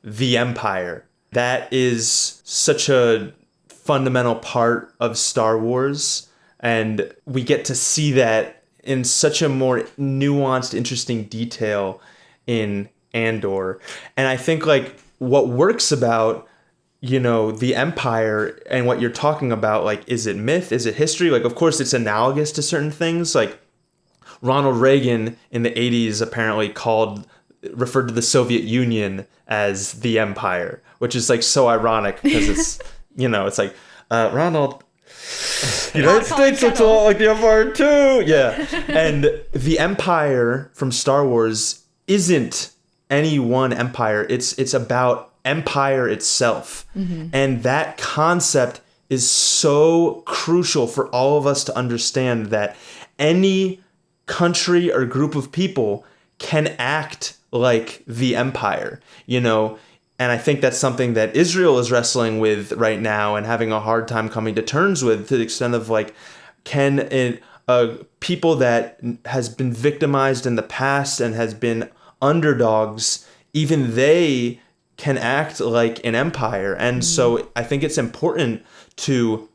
the Empire. That is such a fundamental part of Star Wars, and we get to see that in such a more nuanced, interesting detail in Andor. And I think like what works about, you know, the Empire and what you're talking about, like, is it myth? Is it history? Like, of course, it's analogous to certain things. Like, Ronald Reagan in the 80s apparently referred to the Soviet Union as the Empire, which is like so ironic because it's, you know, it's like, Ronald, United States looks a lot like the Empire too. Yeah. And the Empire from Star Wars isn't any one empire. It's about empire itself. Mm-hmm. And that concept is so crucial for all of us to understand that any country or group of people can act like the empire, you know. And I think that's something that Israel is wrestling with right now and having a hard time coming to terms with, to the extent of like, can people that has been victimized in the past and has been underdogs, even they can act like an empire. And so I think it's important to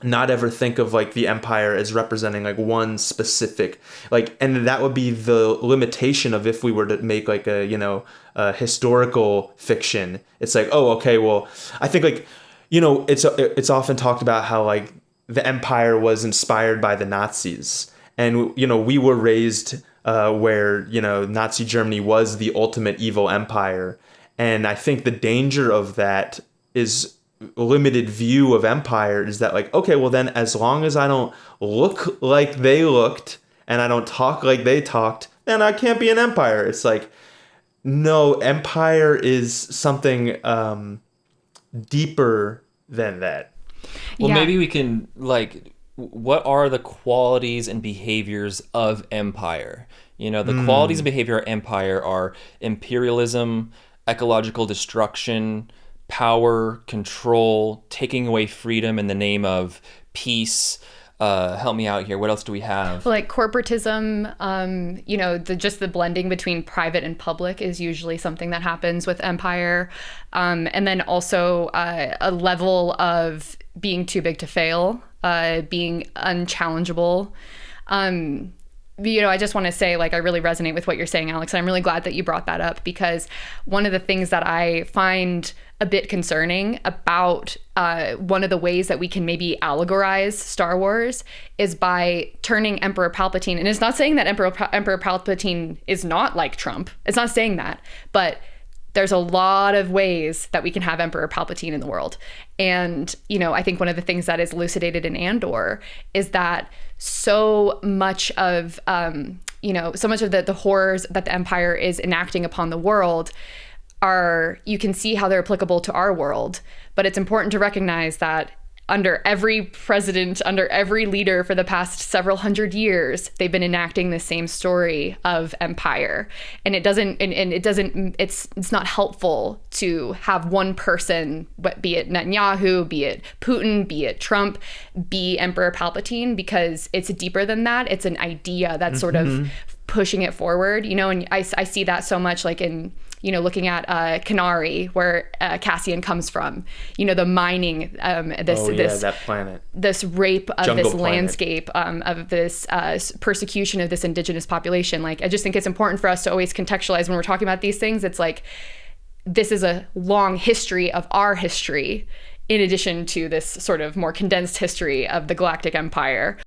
not ever think of like the empire as representing like one specific, like, and that would be the limitation of if we were to make like a, you know, a historical fiction. It's like, oh, okay, well, I think like, you know, it's often talked about how like the empire was inspired by the Nazis, and, you know, we were raised where, you know, Nazi Germany was the ultimate evil empire. And I think the danger of that is limited view of empire is that like, okay, well then as long as I don't look like they looked and I don't talk like they talked, then I can't be an empire. It's like, no, empire is something deeper than that. Well, maybe we can, like, what are the qualities and behaviors of empire? You know, the qualities and behavior of empire are imperialism, ecological destruction, power, control, taking away freedom in the name of peace. Help me out here. What else do we have? Like corporatism, you know, just the blending between private and public is usually something that happens with empire. And then also a level of being too big to fail, being unchallengeable. You know, I just want to say, like, I really resonate with what you're saying, Alex. And I'm really glad that you brought that up, because one of the things that I find a bit concerning about one of the ways that we can maybe allegorize Star Wars is by turning Emperor Palpatine. And it's not saying that Emperor Palpatine is not like Trump. It's not saying that. But there's a lot of ways that we can have Emperor Palpatine in the world. And, you know, I think one of the things that is elucidated in Andor is that so much of, so much of the horrors that the Empire is enacting upon the world you can see how they're applicable to our world. But it's important to recognize that under every president, under every leader for the past several hundred years, they've been enacting the same story of empire. And it's not helpful to have one person, be it Netanyahu, be it Putin, be it Trump, be Emperor Palpatine, because it's deeper than that. It's an idea that's sort of pushing it forward, you know, and I see that so much, like in, you know, looking at Canary, where Cassian comes from, you know, the mining, that planet, this rape of Jungle this planet. Landscape, of this persecution of this indigenous population. Like, I just think it's important for us to always contextualize when we're talking about these things. It's like, this is a long history of our history, in addition to this sort of more condensed history of the Galactic Empire.